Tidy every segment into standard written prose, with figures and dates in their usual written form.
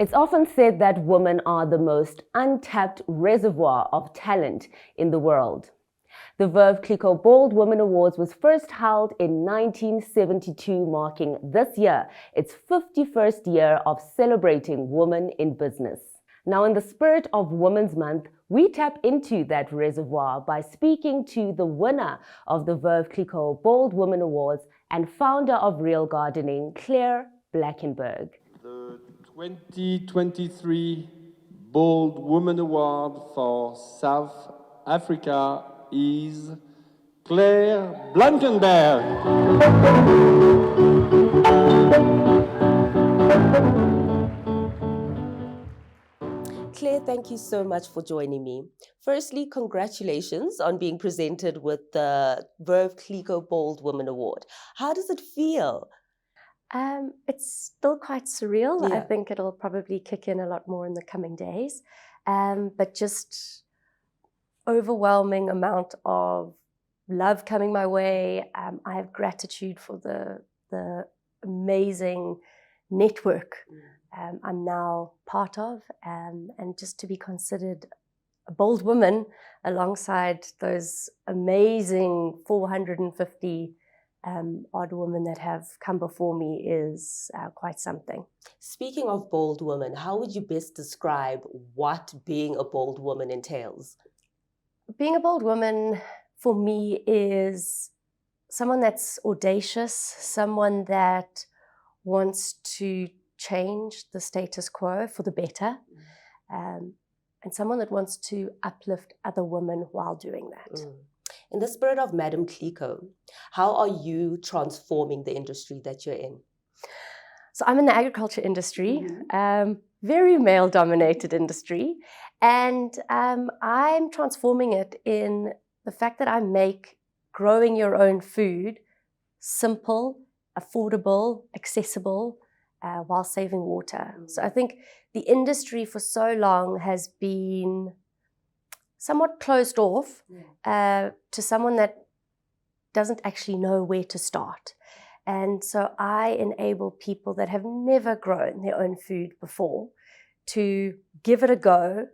It's often said that women are the most untapped reservoir of talent in the world. The Veuve Clicquot Bold Women Awards was first held in 1972, marking this year its 51st year of celebrating women in business. Now, in the spirit of Women's Month, we tap into that reservoir by speaking to the winner of the Veuve Clicquot Bold Women Awards and founder of Real Gardening, Claire Blanckenberg. The 2023 Bold Woman Award for South Africa is Claire Blanckenberg. Claire, thank you so much for joining me. Firstly, congratulations on being presented with the Veuve Clicquot Bold Women Award. How does it feel? It's still quite surreal. Yeah. I think it'll probably kick in a lot more in the coming days. But just overwhelming amount of love coming my way. I have gratitude for the amazing network I'm now part of, and just to be considered a bold woman alongside those amazing 450 odd women that have come before me is quite something. Speaking of bold women, how would you best describe what being a bold woman entails? Being a bold woman for me is someone that's audacious, someone that wants to change the status quo for the better, and someone that wants to uplift other women while doing that. In the spirit of Madame Clicquot, how are you transforming the industry that you're in? So I'm in the agriculture industry, very male-dominated industry, and I'm transforming it in the fact that I make growing your own food simple, affordable, accessible, while saving water. So I think the industry for so long has been somewhat closed off to someone that doesn't actually know where to start. And so I enable people that have never grown their own food before to give it a go,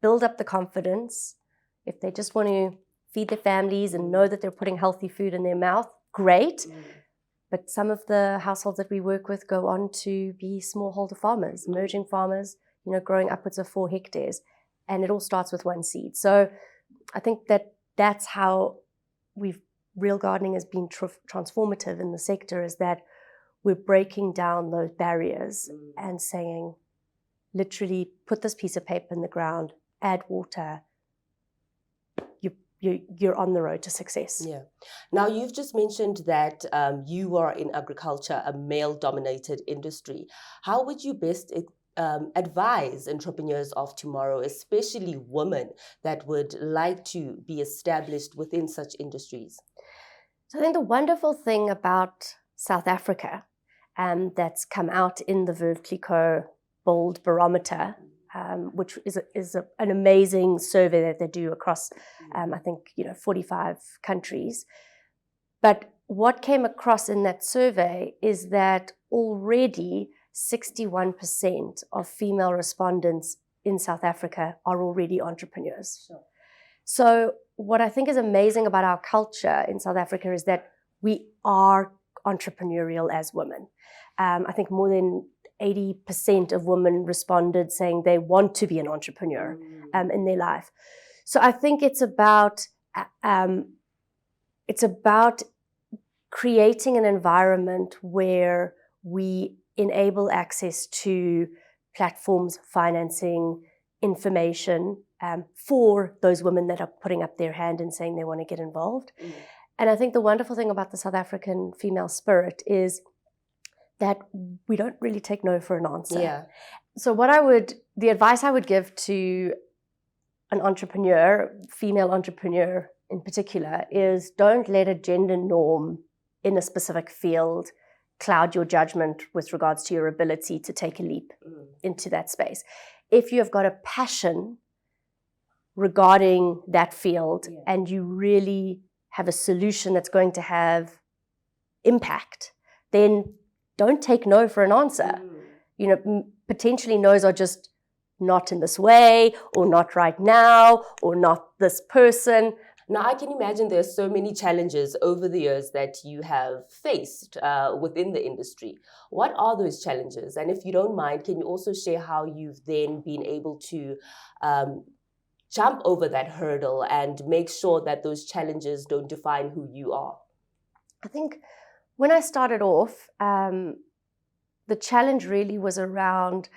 build up the confidence. If they just want to feed their families and know that they're putting healthy food in their mouth, great. But some of the households that we work with go on to be smallholder farmers, emerging farmers, growing upwards of 4 hectares. And it all starts with one seed. So I think that's how Real Gardening has been transformative in the sector, is that we're breaking down those barriers and saying, literally, put this piece of paper in the ground, add water, you're on the road to success. Yeah. Now, you've just mentioned that you are in agriculture, a male-dominated industry. How would you best advise entrepreneurs of tomorrow, especially women that would like to be established within such industries? So I think the wonderful thing about South Africa that's come out in the Veuve Clicquot Bold Barometer, which is an amazing survey that they do across, I think, 45 countries. But what came across in that survey is that already 61% of female respondents in South Africa are already entrepreneurs. Sure. So what I think is amazing about our culture in South Africa is that we are entrepreneurial as women. I think more than 80% of women responded saying they want to be an entrepreneur in their life. So I think it's about creating an environment where we enable access to platforms, financing, information for those women that are putting up their hand and saying they want to get involved. And I think the wonderful thing about the South African female spirit is that we don't really take no for an answer. Yeah. So the advice I would give to an entrepreneur, female entrepreneur in particular, is don't let a gender norm in a specific field cloud your judgment with regards to your ability to take a leap into that space. If you have got a passion regarding that field and you really have a solution that's going to have impact, then don't take no for an answer. potentially knows are just not in this way, or not right now, or not this person. Now, I can imagine there's so many challenges over the years that you have faced within the industry. What are those challenges? And if you don't mind, can you also share how you've then been able to jump over that hurdle and make sure that those challenges don't define who you are? I think when I started off, the challenge really was around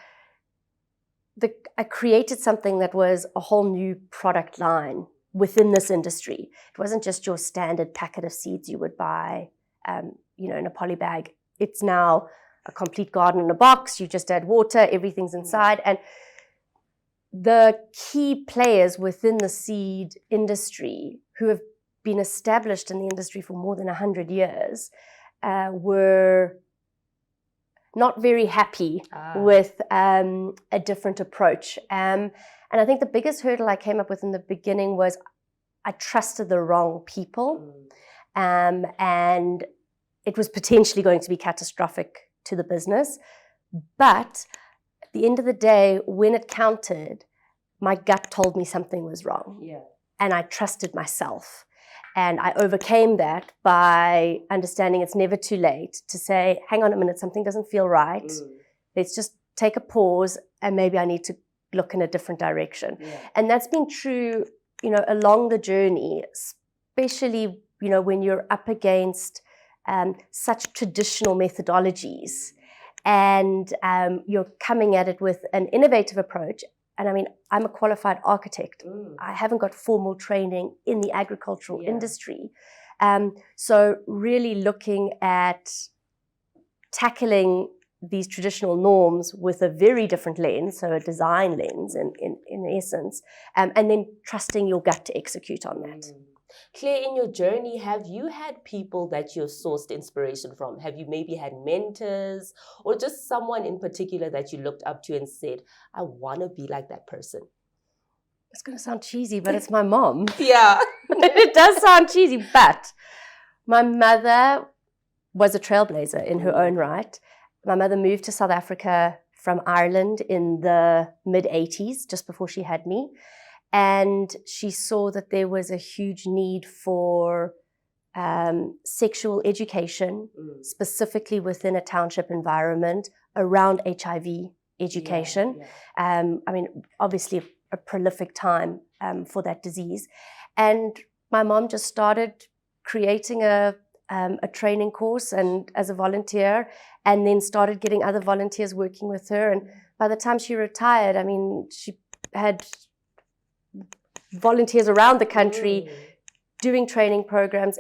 I created something that was a whole new product line within this industry. It wasn't just your standard packet of seeds you would buy, in a poly bag. It's now a complete garden in a box. You just add water, everything's inside. And the key players within the seed industry who have been established in the industry for more than 100 years were not very happy with a different approach. And I think the biggest hurdle I came up with in the beginning was I trusted the wrong people. And it was potentially going to be catastrophic to the business. But at the end of the day, when it counted, my gut told me something was wrong. Yeah. And I trusted myself. And I overcame that by understanding it's never too late to say, hang on a minute, something doesn't feel right. Let's just take a pause and maybe I need to look in a different direction. Yeah. And that's been true, along the journey, especially, when you're up against such traditional methodologies and you're coming at it with an innovative approach. And I mean, I'm a qualified architect. I haven't got formal training in the agricultural industry. So really looking at tackling these traditional norms with a very different lens, so a design lens in essence, and then trusting your gut to execute on that. Claire, in your journey, have you had people that you've sourced inspiration from? Have you maybe had mentors or just someone in particular that you looked up to and said, I want to be like that person? It's going to sound cheesy, but it's my mom. Yeah. It does sound cheesy, but my mother was a trailblazer in her own right. My mother moved to South Africa from Ireland in the mid-80s, just before she had me. And she saw that there was a huge need for sexual education, specifically within a township environment, around HIV education. I mean, obviously a prolific time for that disease. And my mom just started creating a training course and as a volunteer, and then started getting other volunteers working with her. And by the time she retired, I mean, she had volunteers around the country doing training programs,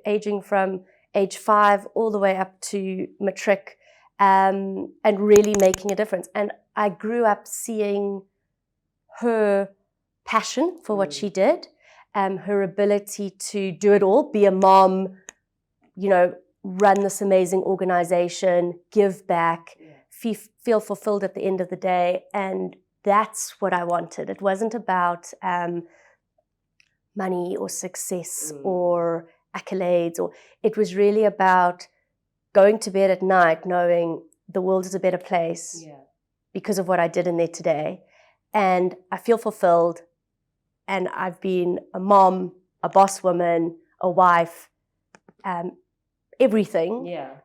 aging from age 5 all the way up to matric, and really making a difference. And I grew up seeing her passion for what she did, her ability to do it all, be a mom, run this amazing organization, give back, feel fulfilled at the end of the day. And that's what I wanted. It wasn't about money or success or accolades, it was really about going to bed at night knowing the world is a better place because of what I did in there today. And I feel fulfilled. And I've been a mom, a boss woman, a wife, everything. Yeah.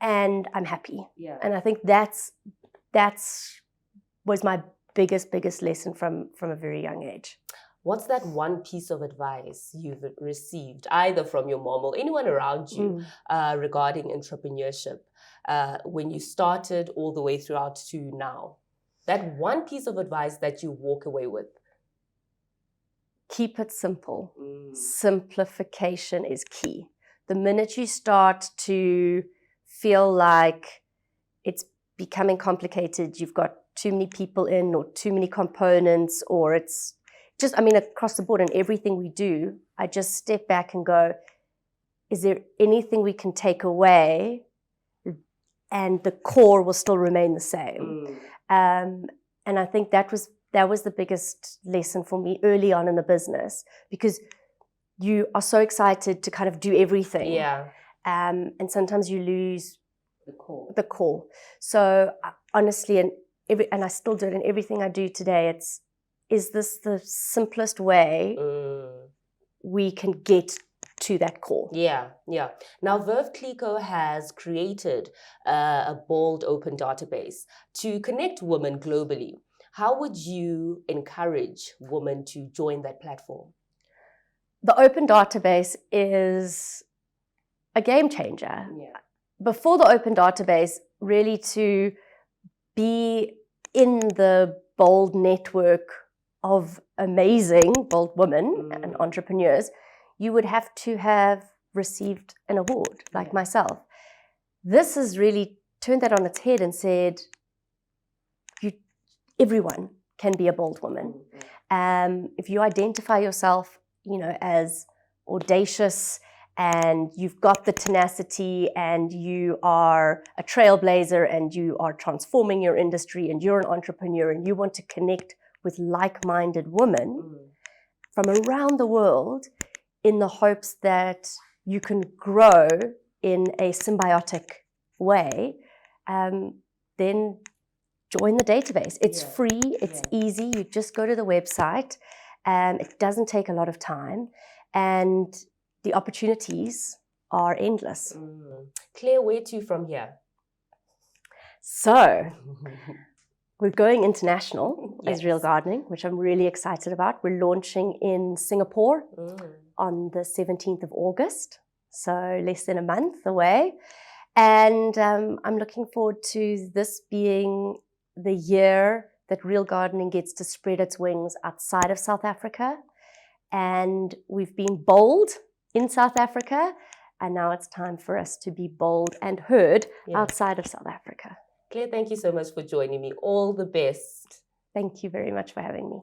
And I'm happy. Yeah. And I think that's was my biggest lesson from a very young age. What's that one piece of advice you've received, either from your mom or anyone around you, regarding entrepreneurship, when you started all the way throughout to now? That one piece of advice that you walk away with. Keep it simple. Simplification is key. The minute you start to feel like it's becoming complicated, you've got too many people in or too many components, or it's just, across the board in everything we do, I just step back and go, is there anything we can take away and the core will still remain the same? And I think that was the biggest lesson for me early on in the business, because you are so excited to kind of do everything. Yeah. And sometimes you lose the core. The core. So honestly, and and I still do it in everything I do today. Is this the simplest way we can get to that core? Yeah, yeah. Now, Veuve Clicquot has created a bold open database to connect women globally. How would you encourage women to join that platform? The open database is a game changer. Yeah. Before the open database, really to be in the bold network of amazing bold women and entrepreneurs, you would have to have received an award like myself. This has really turned that on its head and said, everyone can be a bold woman. If you identify yourself, as audacious and you've got the tenacity and you are a trailblazer and you are transforming your industry and you're an entrepreneur and you want to connect with like-minded women from around the world in the hopes that you can grow in a symbiotic way, then join the database. It's free, it's easy. You just go to the website. It doesn't take a lot of time, and the opportunities are endless. Claire, where to from here? So, we're going international as Real Gardening, which I'm really excited about. We're launching in Singapore on the 17th of August, so less than a month away. And I'm looking forward to this being the year that Real Gardening gets to spread its wings outside of South Africa. And we've been bold in South Africa, and now it's time for us to be bold and heard outside of South Africa. Claire, thank you so much for joining me. All the best. Thank you very much for having me.